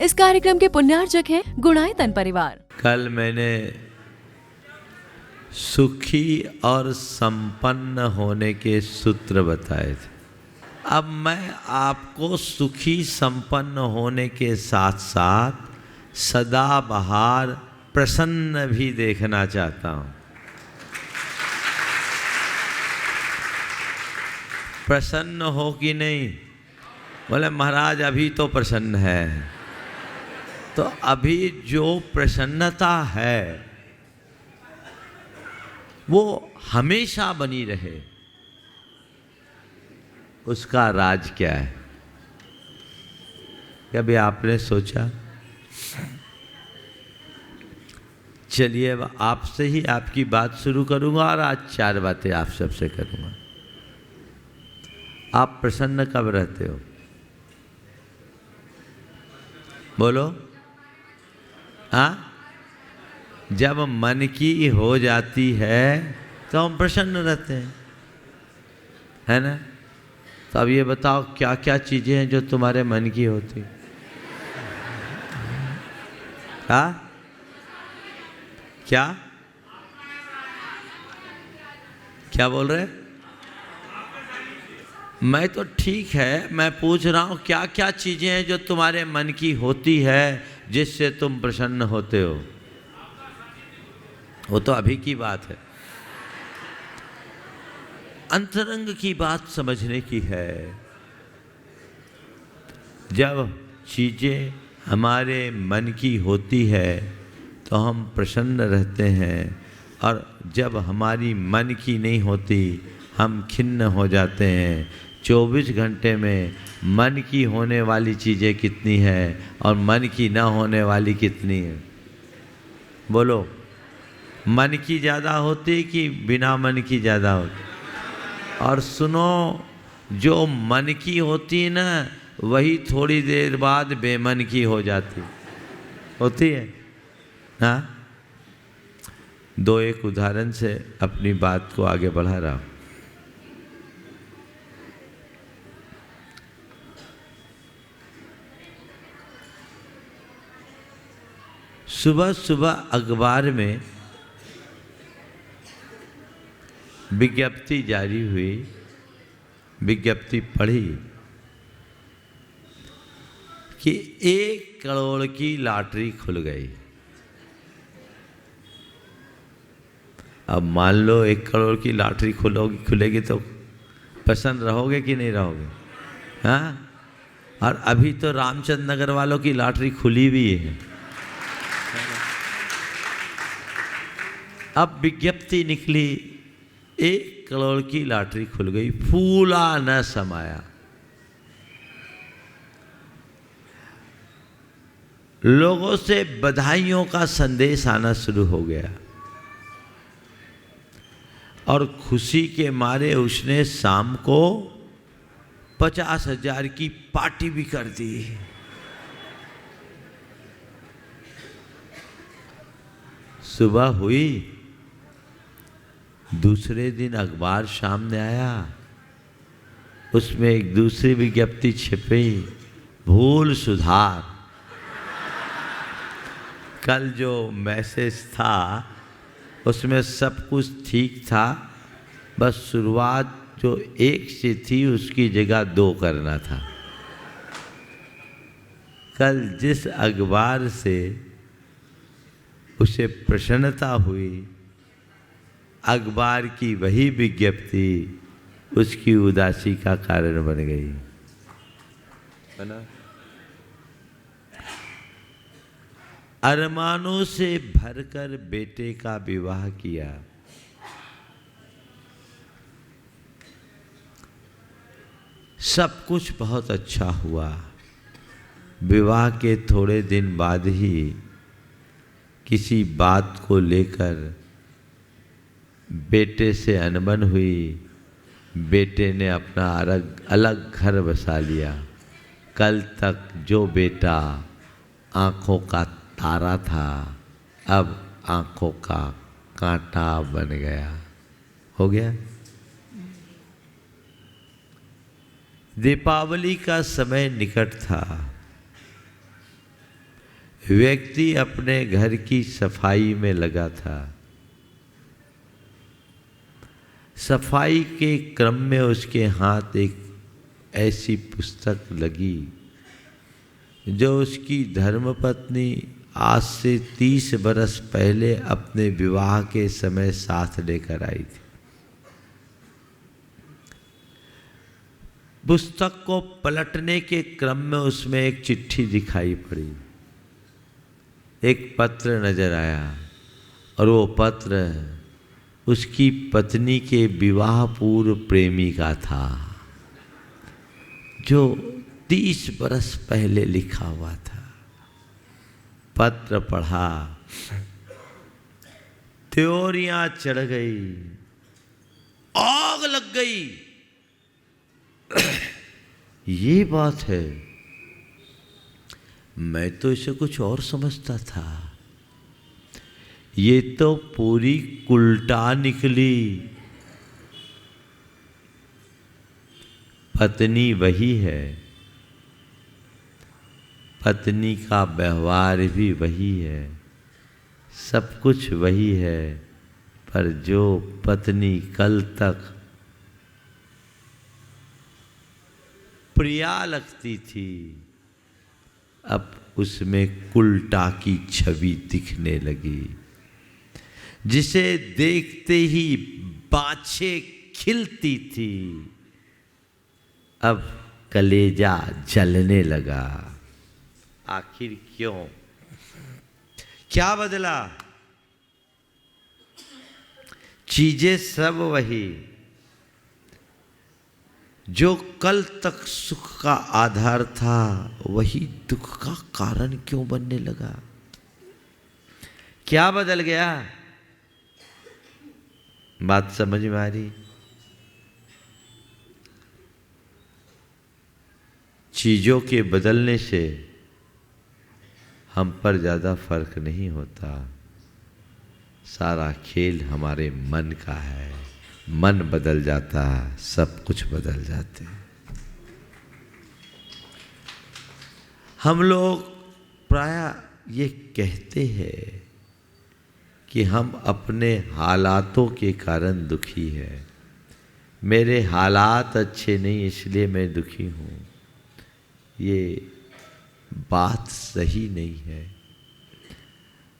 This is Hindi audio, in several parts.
इस कार्यक्रम के पुण्यार्चक हैं गुणायतन परिवार। कल मैंने सुखी और संपन्न होने के सूत्र बताए थे। अब मैं आपको सुखी संपन्न होने के साथ साथ सदाबहार प्रसन्न भी देखना चाहता हूँ। प्रसन्न हो कि नहीं? बोले महाराज अभी तो प्रसन्न है। तो अभी जो प्रसन्नता है वो हमेशा बनी रहे, उसका राज क्या है? कभी आपने सोचा? चलिए अब आपसे ही आपकी बात शुरू करूंगा और आज 4 बातें आप सबसे करूंगा। आप प्रसन्न कब रहते हो? बोलो। हाँ, जब मन की हो जाती है तो हम प्रसन्न रहते हैं, है ना? तो अब ये बताओ क्या क्या चीजें हैं जो तुम्हारे मन की होती? हाँ, क्या क्या बोल रहे? मैं तो ठीक है, मैं पूछ रहा हूं क्या क्या चीजें हैं जो तुम्हारे मन की होती है जिससे तुम प्रसन्न होते हो? वो तो अभी की बात है, अंतरंग की बात समझने की है। जब चीजें हमारे मन की होती है तो हम प्रसन्न रहते हैं, और जब हमारी मन की नहीं होती हम खिन्न हो जाते हैं। 24 घंटे में मन की होने वाली चीज़ें कितनी हैं और मन की ना होने वाली कितनी है? बोलो। मन की ज़्यादा होती कि बिना मन की ज़्यादा होती? और सुनो, जो मन की होती है ना वही थोड़ी देर बाद बेमन की हो जाती होती है। हाँ, 2-1 उदाहरण से अपनी बात को आगे बढ़ा रहा हूँ। सुबह सुबह अखबार में विज्ञप्ति जारी हुई, विज्ञप्ति पढ़ी कि 1 करोड़ की लॉटरी खुल गई। अब मान लो 1 करोड़ की लॉटरी खुलेगी तो प्रसन्न रहोगे कि नहीं रहोगे? हाँ, और अभी तो रामचंद्र नगर वालों की लॉटरी खुली भी है। अब विज्ञप्ति निकली, 1 करोड़ की लॉटरी खुल गई, फूला न समाया। लोगों से बधाइयों का संदेश आना शुरू हो गया और खुशी के मारे उसने शाम को 50,000 की पार्टी भी कर दी। सुबह हुई, दूसरे दिन अखबार सामने आया, उसमें एक दूसरी विज्ञप्ति छिपी, भूल सुधार। कल जो मैसेज था उसमें सब कुछ ठीक था, बस शुरुआत जो 1 से थी उसकी जगह 2 करना था। कल जिस अखबार से उसे प्रसन्नता हुई, अखबार की वही विज्ञप्ति उसकी उदासी का कारण बन गई, है ना? अरमानों से भरकर बेटे का विवाह किया, सब कुछ बहुत अच्छा हुआ। विवाह के थोड़े दिन बाद ही किसी बात को लेकर बेटे से अनबन हुई, बेटे ने अपना अलग घर बसा लिया। कल तक जो बेटा आंखों का तारा था अब आंखों का कांटा बन गया। हो गया। दीपावली का समय निकट था। व्यक्ति अपने घर की सफाई में लगा था। सफाई के क्रम में उसके हाथ एक ऐसी पुस्तक लगी जो उसकी धर्मपत्नी आज से 30 बरस पहले अपने विवाह के समय साथ लेकर आई थी। पुस्तक को पलटने के क्रम में उसमें एक चिट्ठी दिखाई पड़ी, एक पत्र नजर आया, और वो पत्र उसकी पत्नी के विवाह पूर्व प्रेमी का था, जो 30 बरस पहले लिखा हुआ था। पत्र पढ़ा, त्योरियां चढ़ गई, आग लग गई। ये बात है, मैं तो इसे कुछ और समझता था, ये तो पूरी उल्टा निकली। पत्नी वही है, पत्नी का व्यवहार भी वही है, सब कुछ वही है, पर जो पत्नी कल तक प्रिया लगती थी, अब उसमें कुल्टा की छवि दिखने लगी, जिसे देखते ही बाछे खिलती थी, अब कलेजा जलने लगा। आखिर क्यों? क्या बदला? चीजें सब वही, जो कल तक सुख का आधार था वही दुख का कारण क्यों बनने लगा? क्या बदल गया? बात समझ में आ रही? चीजों के बदलने से हम पर ज्यादा फर्क नहीं होता, सारा खेल हमारे मन का है। मन बदल जाता है, सब कुछ बदल जाते हैं। हम लोग प्रायः ये कहते हैं कि हम अपने हालातों के कारण दुखी हैं। मेरे हालात अच्छे नहीं इसलिए मैं दुखी हूँ, ये बात सही नहीं है।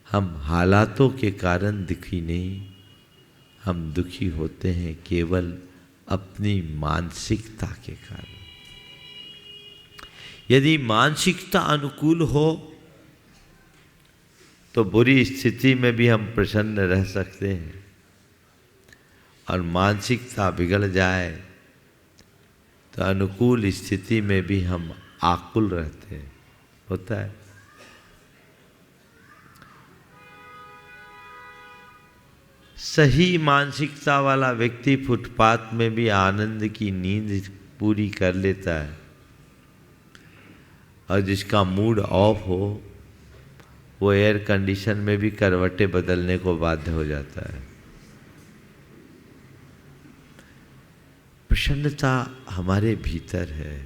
हम हालातों के कारण दुखी नहीं, हम दुखी होते हैं केवल अपनी मानसिकता के कारण। यदि मानसिकता अनुकूल हो तो बुरी स्थिति में भी हम प्रसन्न रह सकते हैं, और मानसिकता बिगड़ जाए तो अनुकूल स्थिति में भी हम आकुल रहते हैं। होता है। सही मानसिकता वाला व्यक्ति फुटपाथ में भी आनंद की नींद पूरी कर लेता है, और जिसका मूड ऑफ हो वो एयर कंडीशन में भी करवटें बदलने को बाध्य हो जाता है। प्रसन्नता हमारे भीतर है।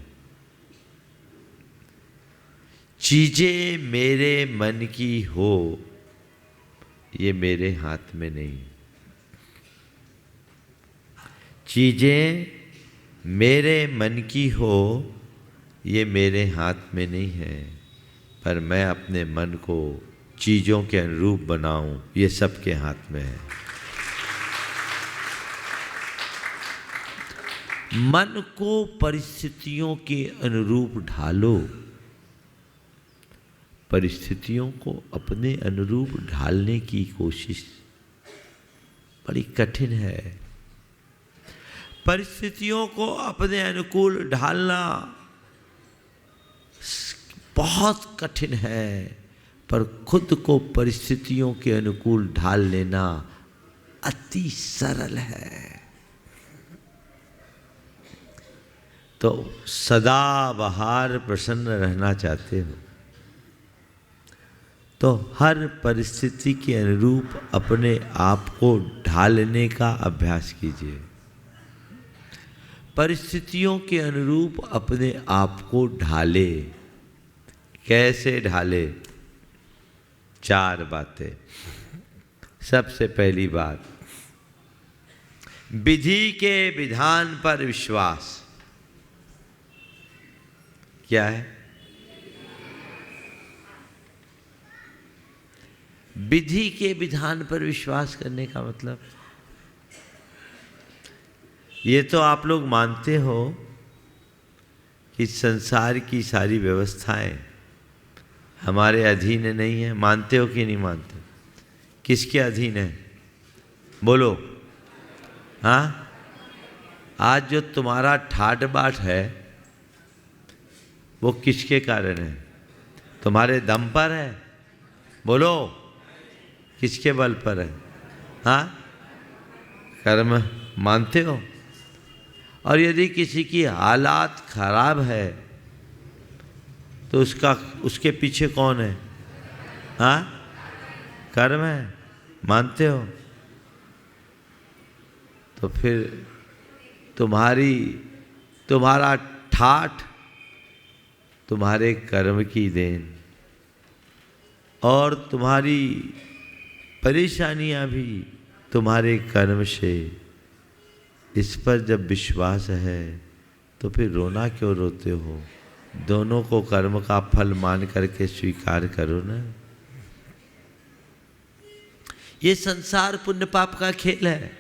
चीजें मेरे मन की हो ये मेरे हाथ में नहीं। चीजें मेरे मन की हो ये मेरे हाथ में नहीं है, पर मैं अपने मन को चीजों के अनुरूप बनाऊं ये सबके हाथ में है। मन को परिस्थितियों के अनुरूप ढालो। परिस्थितियों को अपने अनुरूप ढालने की कोशिश बड़ी कठिन है। परिस्थितियों को अपने अनुकूल ढालना बहुत कठिन है, पर खुद को परिस्थितियों के अनुकूल ढाल लेना अति सरल है। तो सदा बहार प्रसन्न रहना चाहते हो तो हर परिस्थिति के अनुरूप अपने आप को ढालने का अभ्यास कीजिए। परिस्थितियों के अनुरूप अपने आप को ढाले। कैसे ढाले? 4 बातें। सबसे पहली बात, विधि के विधान पर विश्वास। क्या है? विधि के विधान पर विश्वास करने का मतलब, ये तो आप लोग मानते हो कि संसार की सारी व्यवस्थाएं हमारे अधीन नहीं है। मानते हो कि नहीं मानते? किसके अधीन है? बोलो। हाँ, आज जो तुम्हारा ठाट बाट है वो किसके कारण है? तुम्हारे दम पर है? बोलो, किसके बल पर है? हाँ, कर्म। मानते हो? और यदि किसी की हालात खराब है तो उसके पीछे कौन है? हाँ, कर्म है। मानते हो? तो फिर तुम्हारा ठाठ तुम्हारे कर्म की देन, और तुम्हारी परेशानियां भी तुम्हारे कर्म से। इस पर जब विश्वास है तो फिर रोना क्यों रोते हो? दोनों को कर्म का फल मान करके स्वीकार करो ना। ये संसार पुण्य पाप का खेल है।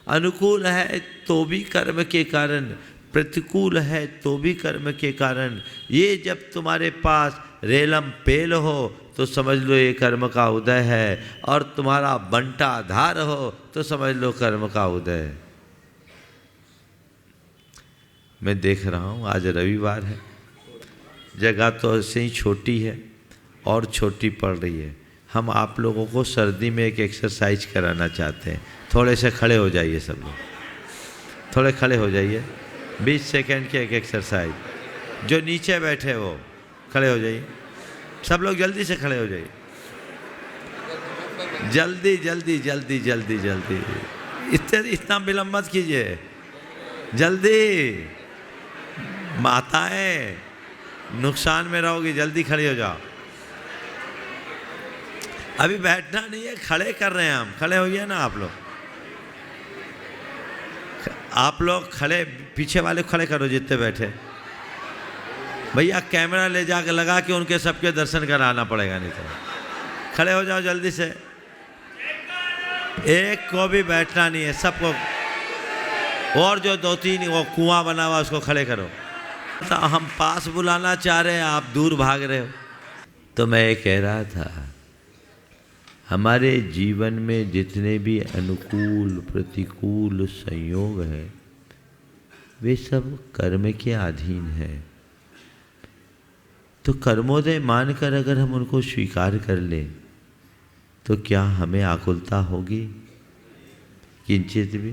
अनुकूल है तो भी कर्म के कारण, प्रतिकूल है तो भी कर्म के कारण। ये जब तुम्हारे पास रेलम पेल हो तो समझ लो ये कर्म का उदय है, और तुम्हारा बंटा धार हो तो समझ लो कर्म का उदय है। मैं देख रहा हूँ आज रविवार है, जगह तो ऐसे ही छोटी है और छोटी पड़ रही है। हम आप लोगों को सर्दी में एक एक्सरसाइज कराना चाहते हैं। थोड़े से खड़े हो जाइए सब लोग, थोड़े खड़े हो जाइए। 20 सेकंड की एक एक्सरसाइज। जो नीचे बैठे वो खड़े हो जाइए। सब लोग जल्दी से खड़े हो जाइए, जल्दी जल्दी जल्दी जल्दी जल्दी। इतना विलंब मत कीजिए, जल्दी। माताएं नुकसान में रहोगी, जल्दी खड़ी हो जाओ। अभी बैठना नहीं है, खड़े कर रहे हैं हम। खड़े होइए ना आप लोग। आप लोग खड़े, पीछे वाले खड़े करो जितने बैठे। भैया कैमरा ले जाकर लगा के उनके सबके दर्शन कराना पड़ेगा, नहीं तो। खड़े हो जाओ जल्दी से। एक को भी बैठना नहीं है, सबको। और जो 2-3 वो कुआं बना हुआ उसको खड़े करो। तो हम पास बुलाना चाह रहे हैं, आप दूर भाग रहे हो। तो मैं ये कह रहा था, हमारे जीवन में जितने भी अनुकूल प्रतिकूल संयोग हैं वे सब कर्म के अधीन हैं। तो कर्मोदय मानकर अगर हम उनको स्वीकार कर लें तो क्या हमें आकुलता होगी किंचित भी?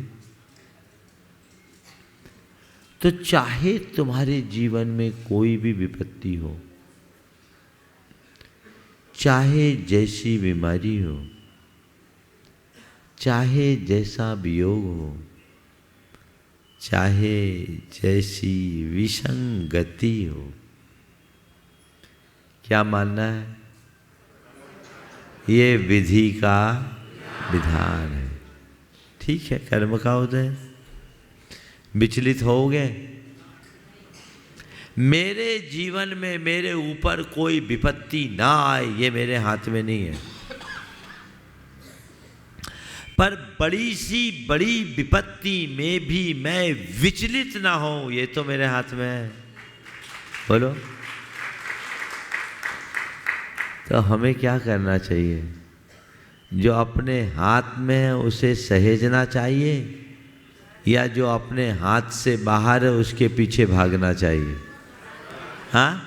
तो चाहे तुम्हारे जीवन में कोई भी विपत्ति हो, चाहे जैसी बीमारी हो, चाहे जैसा वियोग हो, चाहे जैसी विसंगति हो, क्या मानना है? ये विधि का विधान है। ठीक है, कर्म का उदय। विचलित होगे? मेरे जीवन में मेरे ऊपर कोई विपत्ति ना आए ये मेरे हाथ में नहीं है, पर बड़ी सी बड़ी विपत्ति में भी मैं विचलित ना हूं ये तो मेरे हाथ में है। बोलो। तो हमें क्या करना चाहिए? जो अपने हाथ में है उसे सहेजना चाहिए, या जो अपने हाथ से बाहर है उसके पीछे भागना चाहिए? हाँ,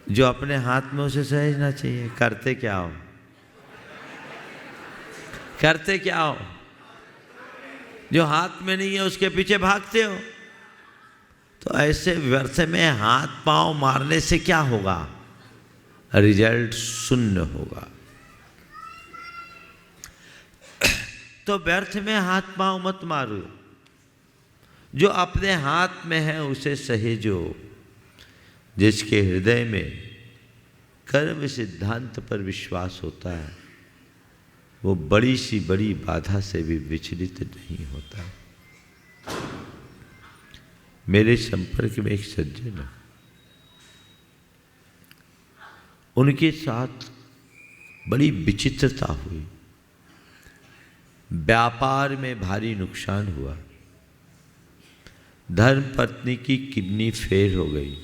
जो अपने हाथ में उसे सहेजना चाहिए। करते क्या हो? करते क्या हो? जो हाथ में नहीं है उसके पीछे भागते हो। तो ऐसे व्यर्थ में हाथ पांव मारने से क्या होगा? रिजल्ट शून्य होगा। तो व्यर्थ में हाथ पांव मत मारो। जो अपने हाथ में है उसे सहेजो। जिसके हृदय में कर्म सिद्धांत पर विश्वास होता है वो बड़ी सी बड़ी बाधा से भी विचलित नहीं होता। मेरे संपर्क में एक सज्जन है, उनके साथ बड़ी विचित्रता हुई। व्यापार में भारी नुकसान हुआ, धर्म पत्नी की किडनी फेल हो गई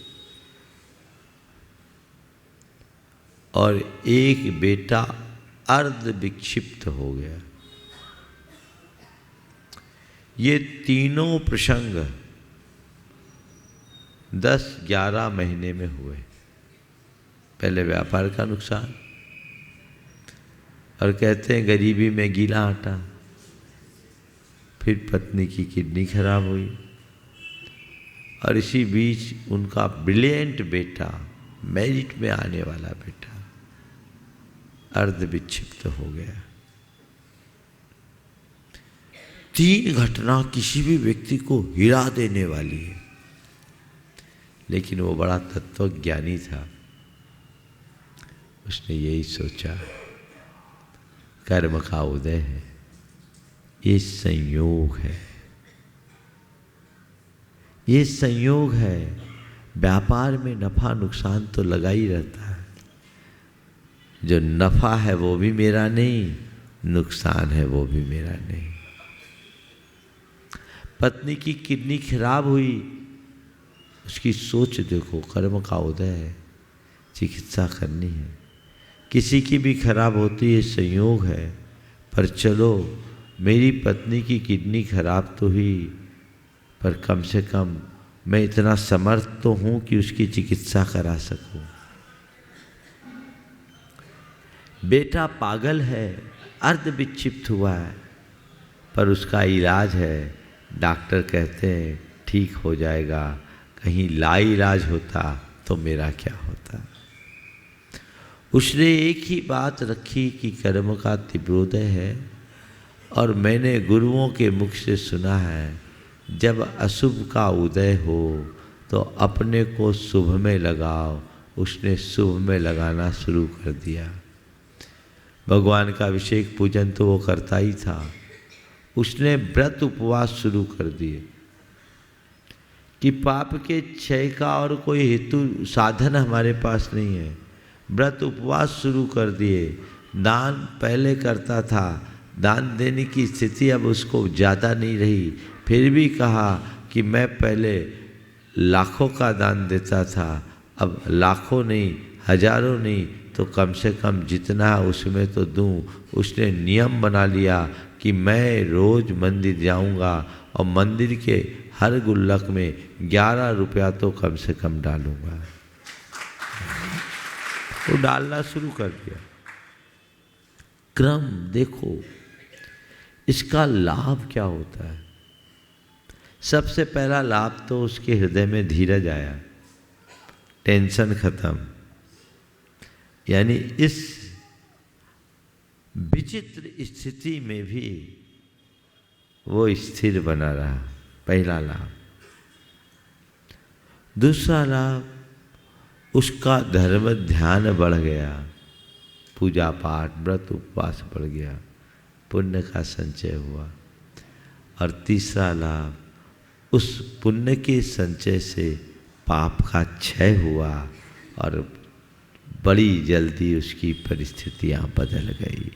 और एक बेटा अर्ध विक्षिप्त हो गया। ये तीनों प्रसंग 10-11 महीने में हुए। पहले व्यापार का नुकसान, और कहते हैं गरीबी में गीला आटा। फिर पत्नी की किडनी खराब हुई और इसी बीच उनका ब्रिलियंट बेटा, मेरिट में आने वाला बेटा, अर्ध विक्षिप्त हो गया। 3 घटना किसी भी व्यक्ति को हिला देने वाली है, लेकिन वो बड़ा तत्वज्ञानी था। उसने यही सोचा, कर्म का उदय है, ये संयोग है, ये संयोग है। व्यापार में नफा नुकसान तो लगा ही रहता है। जो नफा है वो भी मेरा नहीं, नुकसान है वो भी मेरा नहीं। पत्नी की किडनी खराब हुई, उसकी सोच देखो, कर्म का उदय है, चिकित्सा करनी है। किसी की भी खराब होती है, संयोग है, पर चलो मेरी पत्नी की किडनी खराब तो हुई, पर कम से कम मैं इतना समर्थ तो हूँ कि उसकी चिकित्सा करा सकूँ। बेटा पागल है, अर्ध विक्षिप्त हुआ है, पर उसका इलाज है। डॉक्टर कहते हैं ठीक हो जाएगा, कहीं लाइलाज होता तो मेरा क्या होता। उसने एक ही बात रखी कि कर्म का तीव्रोदय है, और मैंने गुरुओं के मुख से सुना है जब अशुभ का उदय हो तो अपने को शुभ में लगाओ। उसने शुभ में लगाना शुरू कर दिया। भगवान का अभिषेक पूजन तो वो करता ही था, उसने व्रत उपवास शुरू कर दिए कि पाप के क्षय का और कोई हेतु साधन हमारे पास नहीं है। व्रत उपवास शुरू कर दिए। दान पहले करता था, दान देने की स्थिति अब उसको ज़्यादा नहीं रही, फिर भी कहा कि मैं पहले लाखों का दान देता था, अब लाखों नहीं, हजारों नहीं, तो कम से कम जितना है उसमें तो दूं। उसने नियम बना लिया कि मैं रोज़ मंदिर जाऊंगा और मंदिर के हर गुल्लक में 11 रुपया तो कम से कम डालूंगा। वो डालना शुरू कर दिया। क्रम देखो, इसका लाभ क्या होता है। सबसे पहला लाभ तो उसके हृदय में धीरज आया, टेंशन खत्म, यानी इस विचित्र स्थिति में भी वो स्थिर बना रहा। पहला लाभ। दूसरा लाभ, उसका धर्म ध्यान बढ़ गया, पूजा पाठ व्रत उपवास बढ़ गया, पुण्य का संचय हुआ। और तीसरा लाभ, उस पुण्य के संचय से पाप का क्षय हुआ और बड़ी जल्दी उसकी परिस्थितियां बदल गई।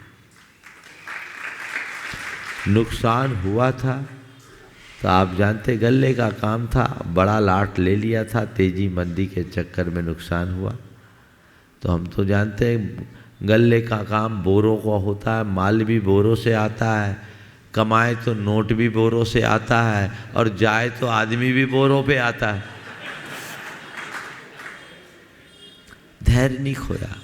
नुकसान हुआ था तो आप जानते, गल्ले का काम था, बड़ा लाट ले लिया था, तेजी मंदी के चक्कर में नुकसान हुआ। तो हम तो जानते हैं गल्ले का काम बोरों का होता है, माल भी बोरों से आता है, कमाए तो नोट भी बोरों से आता है, और जाए तो आदमी भी बोरों पे आता है। धैर्य नहीं खोया,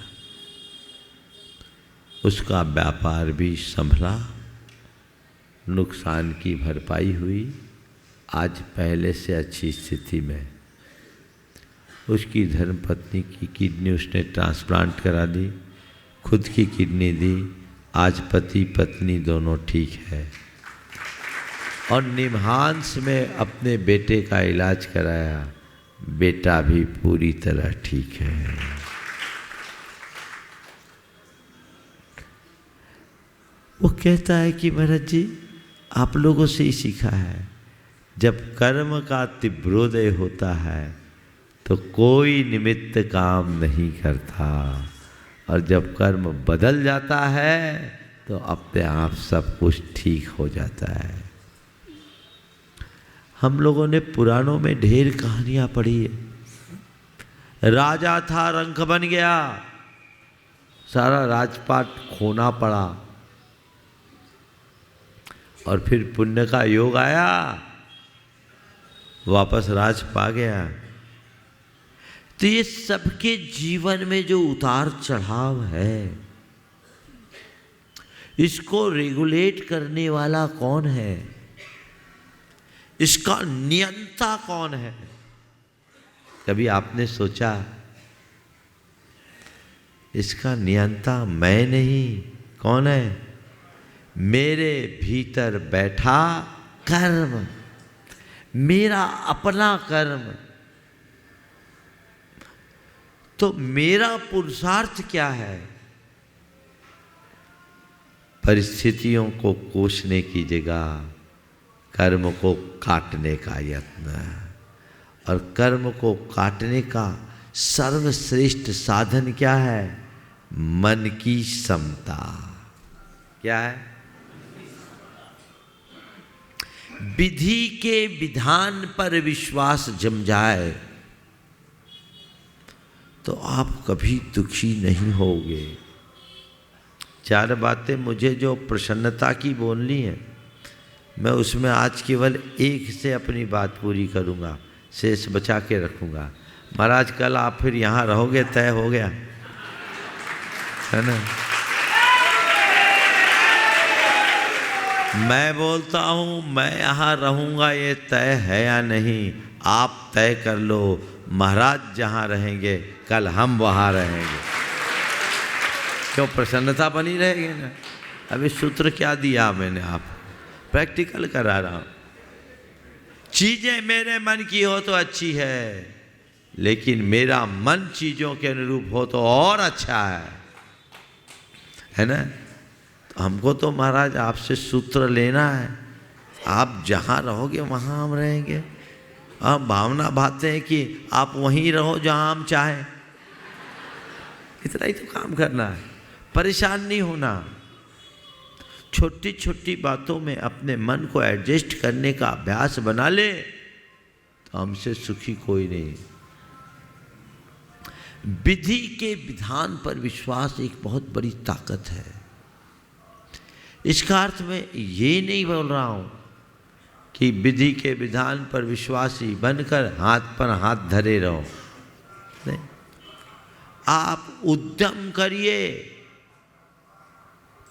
उसका व्यापार भी संभला, नुकसान की भरपाई हुई, आज पहले से अच्छी स्थिति में। उसकी धर्मपत्नी की किडनी उसने ट्रांसप्लांट करा दी, खुद की किडनी दी, आज पति पत्नी दोनों ठीक है। और निमहांस में अपने बेटे का इलाज कराया, बेटा भी पूरी तरह ठीक है। वो कहता है कि महाराज जी आप लोगों से ही सीखा है, जब कर्म का तीव्रोदय होता है तो कोई निमित्त काम नहीं करता, और जब कर्म बदल जाता है तो अपने आप सब कुछ ठीक हो जाता है। हम लोगों ने पुराणों में ढेर कहानियां पढ़ी है। राजा था, रंक बन गया, सारा राजपाट खोना पड़ा, और फिर पुण्य का योग आया, वापस राज पा गया। तो ये सबके जीवन में जो उतार चढ़ाव है, इसको रेगुलेट करने वाला कौन है? इसका नियंता कौन है? कभी आपने सोचा इसका नियंता मैं नहीं, कौन है? मेरे भीतर बैठा कर्म, मेरा अपना कर्म। तो मेरा पुरुषार्थ क्या है? परिस्थितियों को कोसने की जगह कर्म को काटने का यत्न, और कर्म को काटने का सर्वश्रेष्ठ साधन क्या है? मन की समता। क्या है? विधि के विधान पर विश्वास जम जाए तो आप कभी दुखी नहीं होगे। चार बातें मुझे जो प्रसन्नता की बोलनी है, मैं उसमें आज केवल एक से अपनी बात पूरी करूंगा, शेष बचा के रखूंगा। महाराज कल आप फिर यहाँ रहोगे, तय हो गया है ना? मैं बोलता हूँ मैं यहाँ रहूँगा, ये तय है या नहीं आप तय कर लो। महाराज जहाँ रहेंगे कल हम वहाँ रहेंगे। क्यों? प्रसन्नता बनी रहेगी ना। अभी सूत्र क्या दिया मैंने, आप प्रैक्टिकल करा रहा हूँ। चीज़ें मेरे मन की हो तो अच्छी है, लेकिन मेरा मन चीज़ों के अनुरूप हो तो और अच्छा है ना? तो हमको तो महाराज आपसे सूत्र लेना है, आप जहाँ रहोगे वहाँ हम रहेंगे। आप भावना भाते हैं कि आप वहीं रहो जहाँ हम चाहें, इतना ही तो काम करना है, परेशान नहीं होना। छोटी छोटी बातों में अपने मन को एडजस्ट करने का अभ्यास बना ले तो हमसे सुखी कोई नहीं। विधि के विधान पर विश्वास एक बहुत बड़ी ताकत है। इसका अर्थ मैं ये नहीं बोल रहा हूँ कि विधि के विधान पर विश्वासी बनकर हाथ पर हाथ धरे रहो, नहीं। आप उद्यम करिए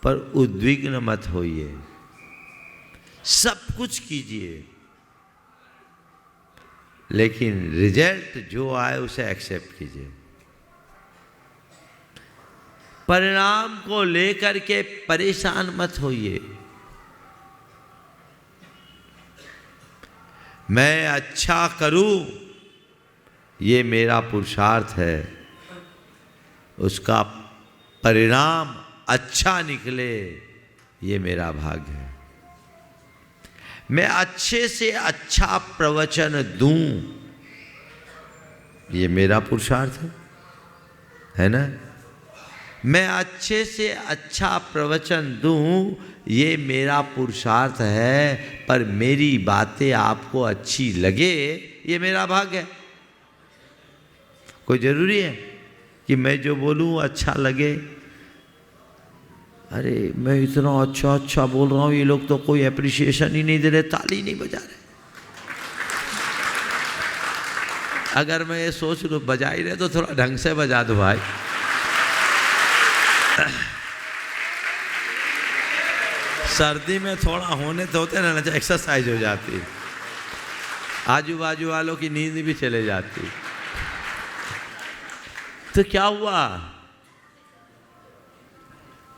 पर उद्विग्न मत होइए, सब कुछ कीजिए, लेकिन रिजल्ट जो आए उसे एक्सेप्ट कीजिए। परिणाम को लेकर के परेशान मत होइए। मैं अच्छा करूं ये मेरा पुरुषार्थ है, उसका परिणाम अच्छा निकले ये मेरा भाग्य है। मैं अच्छे से अच्छा प्रवचन दूं ये मेरा पुरुषार्थ है ना? मैं अच्छे से अच्छा प्रवचन दूं ये मेरा पुरुषार्थ है, पर मेरी बातें आपको अच्छी लगे ये मेरा भाग्य है। कोई ज़रूरी है कि मैं जो बोलूं अच्छा लगे? अरे मैं इतना अच्छा अच्छा बोल रहा हूँ, ये लोग तो कोई एप्रिसिएशन ही नहीं दे रहे, ताली नहीं बजा रहे। अगर मैं ये सोच लूँ बजा ही रहे तो थोड़ा ढंग से बजा दो भाई। सर्दी में थोड़ा होने तो होते ना, एक्सरसाइज हो जाती, आजू बाजू वालों की नींद भी चले जाती। तो क्या हुआ?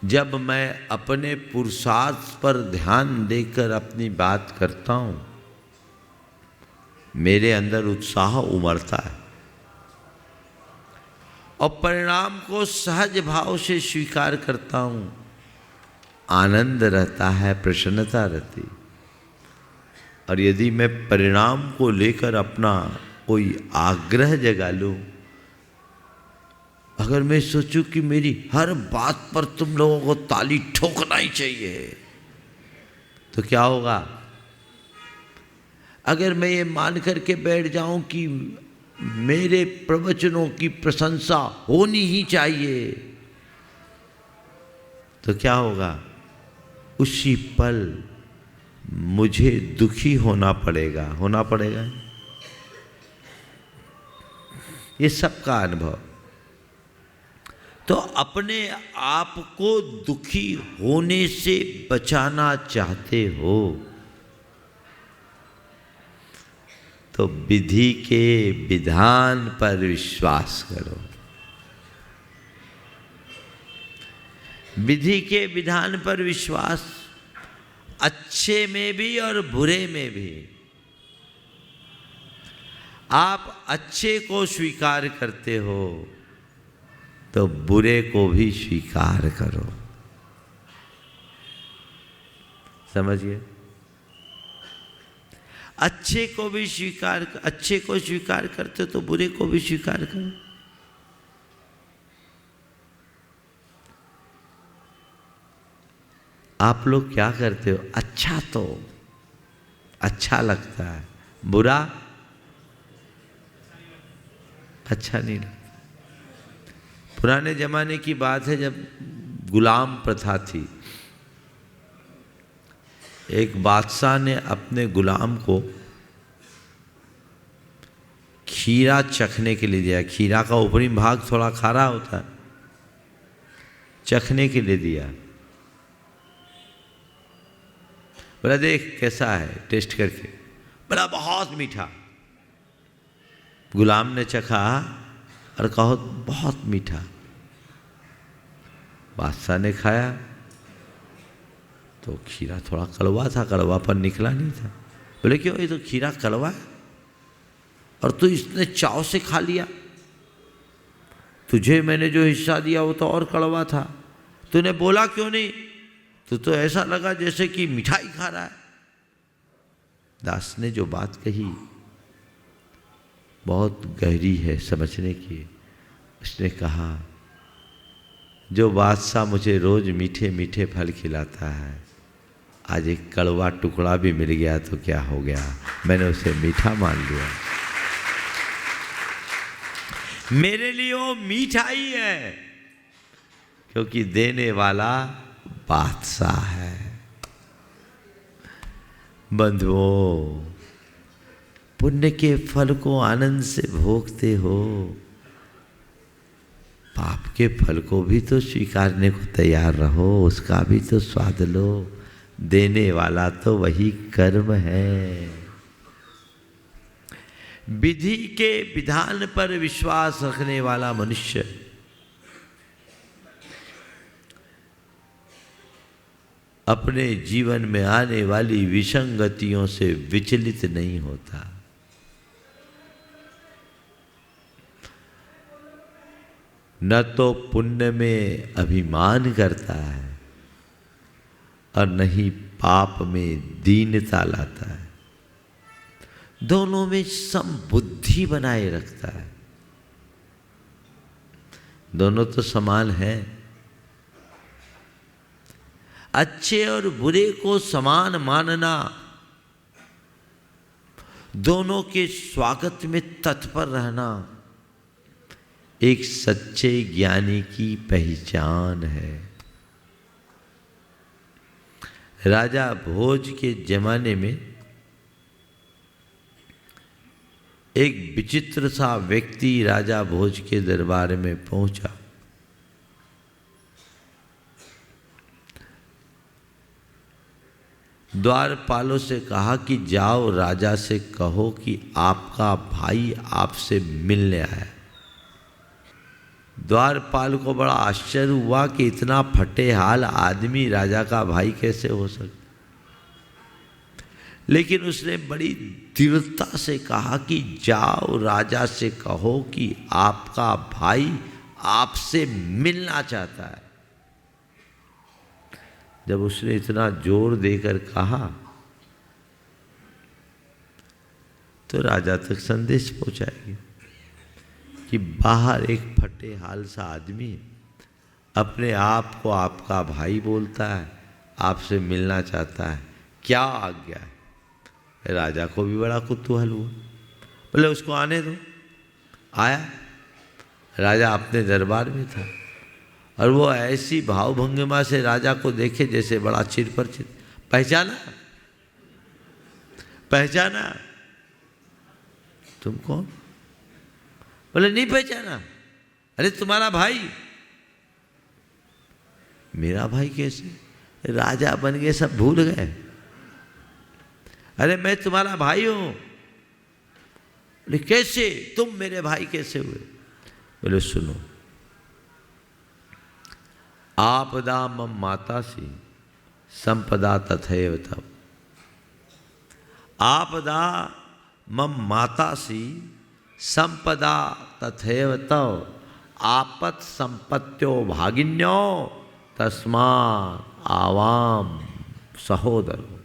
जब मैं अपने पुरुषार्थ पर ध्यान देकर अपनी बात करता हूं, मेरे अंदर उत्साह उमड़ता है और परिणाम को सहज भाव से स्वीकार करता हूं। आनंद रहता है, प्रसन्नता रहती। और यदि मैं परिणाम को लेकर अपना कोई आग्रह जगा लूं, अगर मैं सोचूं कि मेरी हर बात पर तुम लोगों को ताली ठोकना ही चाहिए, तो क्या होगा? अगर मैं ये मान करके बैठ जाऊं कि मेरे प्रवचनों की प्रशंसा होनी ही चाहिए, तो क्या होगा? उसी पल मुझे दुखी होना पड़ेगा, ये सबका अनुभव। तो अपने आप को दुखी होने से बचाना चाहते हो तो विधि के विधान पर विश्वास करो। विधि के विधान पर विश्वास, अच्छे में भी और बुरे में भी। आप अच्छे को स्वीकार करते हो तो बुरे को भी स्वीकार करो। समझिए, अच्छे को स्वीकार करते हो तो बुरे को भी स्वीकार करो। आप लोग क्या करते हो? अच्छा तो अच्छा लगता है, बुरा अच्छा नहीं लगता। पुराने जमाने की बात है, जब गुलाम प्रथा थी, एक बादशाह ने अपने गुलाम को खीरा चखने के लिए दिया। खीरा का ऊपरी भाग थोड़ा खारा होता है, चखने के लिए दिया। बोला देख कैसा है, टेस्ट करके। बोला बहुत मीठा। गुलाम ने चखा और कहो बहुत मीठा। बादशाह ने खाया तो खीरा थोड़ा कड़वा था, कड़वापन निकला नहीं था। बोले क्यों, ये तो खीरा कड़वा है और तू इसने चाव से खा लिया। तुझे मैंने जो हिस्सा दिया वो तो और कड़वा था, तूने बोला क्यों नहीं? तू तो ऐसा लगा जैसे कि मिठाई खा रहा है। दास ने जो बात कही बहुत गहरी है, समझने की। उसने कहा जो बादशाह मुझे रोज मीठे मीठे फल खिलाता है, आज एक कड़वा टुकड़ा भी मिल गया तो क्या हो गया, मैंने उसे मीठा मान लिया। मेरे लिए वो मीठा ही है, क्योंकि देने वाला बादशाह है। बंधुओं, पुण्य के फल को आनंद से भोगते हो, पाप के फल को भी तो स्वीकारने को तैयार रहो, उसका भी तो स्वाद लो। देने वाला तो वही कर्म है। विधि के विधान पर विश्वास रखने वाला मनुष्य अपने जीवन में आने वाली विसंगतियों से विचलित नहीं होता। न तो पुण्य में अभिमान करता है और न ही पाप में दीनता लाता है। दोनों में समबुद्धि बनाए रखता है। दोनों तो समान हैं। अच्छे और बुरे को समान मानना, दोनों के स्वागत में तत्पर रहना एक सच्चे ज्ञानी की पहचान है। राजा भोज के जमाने में एक विचित्र सा व्यक्ति राजा भोज के दरबार में पहुंचा। द्वारपालों से कहा कि जाओ राजा से कहो कि आपका भाई आपसे मिलने आया। द्वारपाल को बड़ा आश्चर्य हुआ कि इतना फटेहाल आदमी राजा का भाई कैसे हो सकता, लेकिन उसने बड़ी दृढ़ता से कहा कि जाओ राजा से कहो कि आपका भाई आपसे मिलना चाहता है। जब उसने इतना जोर देकर कहा तो राजा तक संदेश पहुंचाएगी कि बाहर एक फटे हाल सा आदमी अपने आप को आपका भाई बोलता है, आपसे मिलना चाहता है, क्या आज्ञा है। राजा को भी बड़ा कुतूहल हुआ, बोले उसको आने दो। आया, राजा अपने दरबार में था और वो ऐसी भावभंगिमा से राजा को देखे जैसे बड़ा चिर परिचित। पहचाना? पहचाना? तुम कौन? बोले नहीं पहचाना। अरे तुम्हारा भाई। मेरा भाई कैसे? राजा बन गए, सब भूल गए। अरे मैं तुम्हारा भाई हूं। बोले कैसे? तुम मेरे भाई कैसे हुए? बोले सुनो, आपदा मम मातासी संपदा तथैव तव। आपदा मम मातासी संपदा तथैव तव। आपत संपत्त्यो भागिन्यो तस्मा आवाम सहोदरो।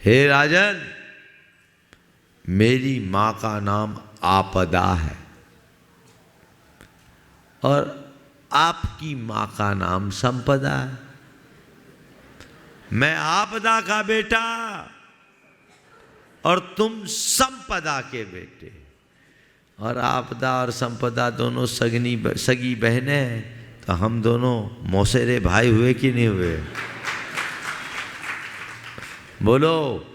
हे राजन, मेरी माँ का नाम आपदा है और आपकी माँ का नाम संपदा है। मैं आपदा का बेटा और तुम संपदा के बेटे। और आपदा और संपदा दोनों सगी बहनें हैं, तो हम दोनों मौसेरे भाई हुए कि नहीं हुए? बोलो।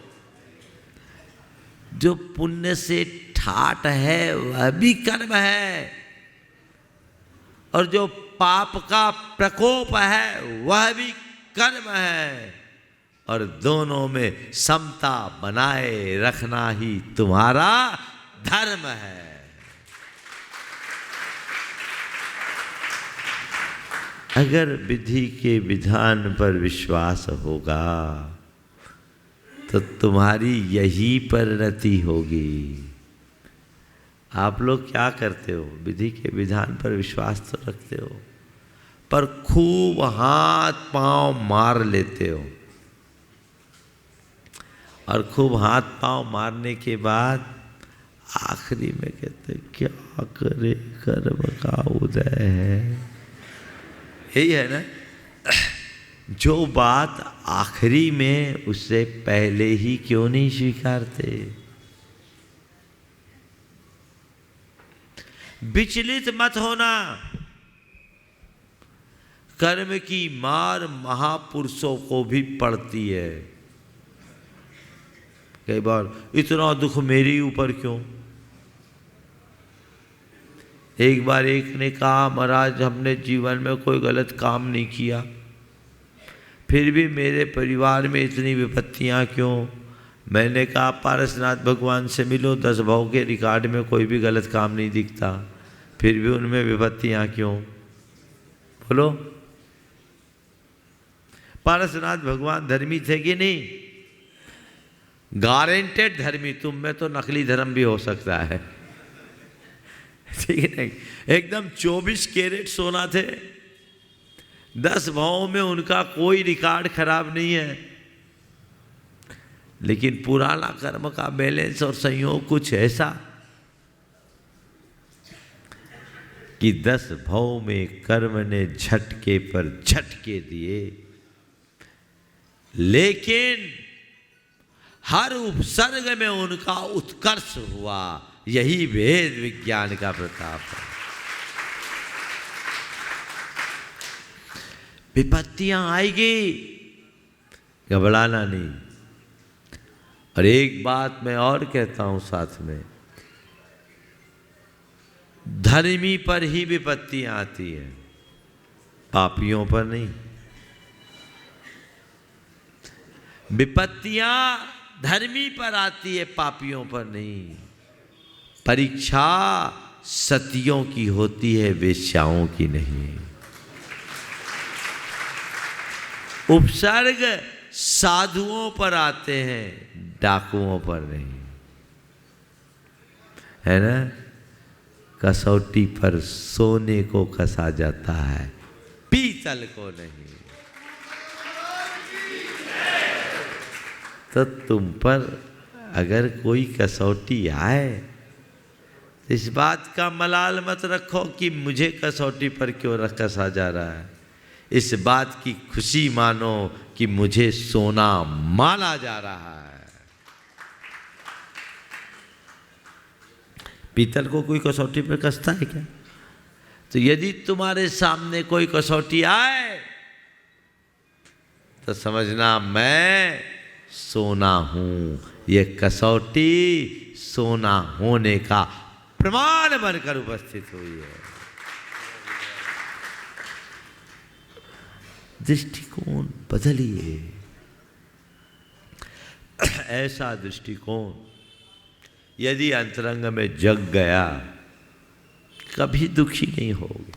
जो पुण्य से ठाट है वह भी कर्म है और जो पाप का प्रकोप है वह भी कर्म है, और दोनों में समता बनाए रखना ही तुम्हारा धर्म है। अगर विधि के विधान पर विश्वास होगा तो तुम्हारी यही परिणति होगी। आप लोग क्या करते हो? विधि के विधान पर विश्वास तो रखते हो, पर खूब हाथ पांव मार लेते हो, और खूब हाथ पांव मारने के बाद आखिरी में कहते क्या करे कर्म का उदय है। यही है ना? जो बात आखिरी में उससे पहले ही क्यों नहीं स्वीकारते? विचलित मत होना। कर्म की मार महापुरुषों को भी पड़ती है। कई बार इतना दुख मेरे ऊपर क्यों? एक बार एक ने कहा महाराज हमने जीवन में कोई गलत काम नहीं किया, फिर भी मेरे परिवार में इतनी विपत्तियां क्यों? मैंने कहा पारसनाथ भगवान से मिलो, 10 भाव के रिकॉर्ड में कोई भी गलत काम नहीं दिखता, फिर भी उनमें विपत्तियां क्यों? बोलो। पारसनाथ भगवान धर्मी थे कि नहीं? गारंटेड धर्मी। तुम में तो नकली धर्म भी हो सकता है, ठीक है नहीं? एकदम 24 कैरेट सोना थे, 10 भावों में उनका कोई रिकॉर्ड खराब नहीं है, लेकिन पुराना कर्म का बैलेंस और संयोग कुछ ऐसा कि 10 भाव में कर्म ने झटके पर झटके दिए, लेकिन हर उपसर्ग में उनका उत्कर्ष हुआ। यही वेद विज्ञान का प्रताप है। विपत्तियां आएगी, घबराना नहीं। और एक बात मैं और कहता हूं साथ में, धर्मी पर ही विपत्तियां आती है, पापियों पर नहीं। विपत्तियां धर्मी पर आती है, पापियों पर नहीं। परीक्षा सतियों की होती है, वेश्याओं की नहीं। उपसर्ग साधुओं पर आते हैं, डाकुओं पर नहीं, है ना? कसौटी पर सोने को कसा जाता है, पीत पीतल को नहीं। तो तुम पर अगर कोई कसौटी आए तो इस बात का मलाल मत रखो कि मुझे कसौटी पर क्यों कसा जा रहा है। इस बात की खुशी मानो कि मुझे सोना माना जा रहा है। पीतल को कोई कसौटी पर कसता है क्या? तो यदि तुम्हारे सामने कोई कसौटी आए तो समझना मैं सोना हूं। ये कसौटी सोना होने का प्रमाण बनकर उपस्थित हुई है। दृष्टिकोण बदलिए। ऐसा दृष्टिकोण यदि अंतरंग में जग गया कभी दुखी नहीं होगे।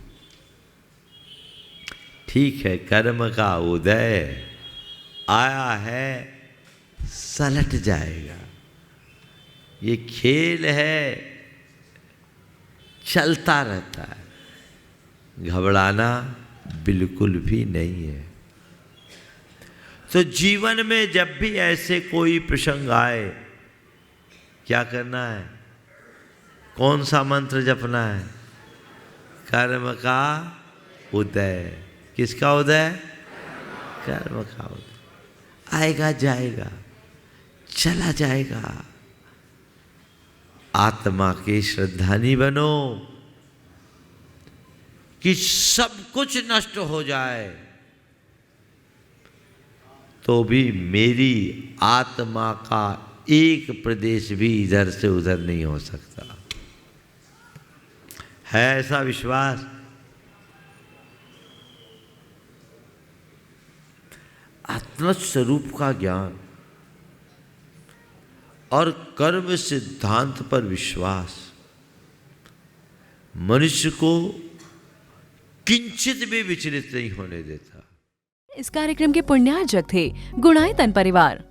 ठीक है, कर्म का उदय आया है, सलट जाएगा। ये खेल है, चलता रहता है, घबराना बिल्कुल भी नहीं है। तो जीवन में जब भी ऐसे कोई प्रसंग आए क्या करना है? कौन सा मंत्र जपना है? कर्म का उदय। किसका उदय? कर्म का उदय। आएगा जाएगा, चला जाएगा। आत्मा के श्रद्धानी बनो कि सब कुछ नष्ट हो जाए तो भी मेरी आत्मा का एक प्रदेश भी इधर से उधर नहीं हो सकता। है ऐसा विश्वास? आत्मस्वरूप का ज्ञान और कर्म सिद्धांत पर विश्वास मनुष्य को किंचित भी विचलित नहीं होने देता। इस कार्यक्रम के पुण्यार्जक थे गुणायतन परिवार।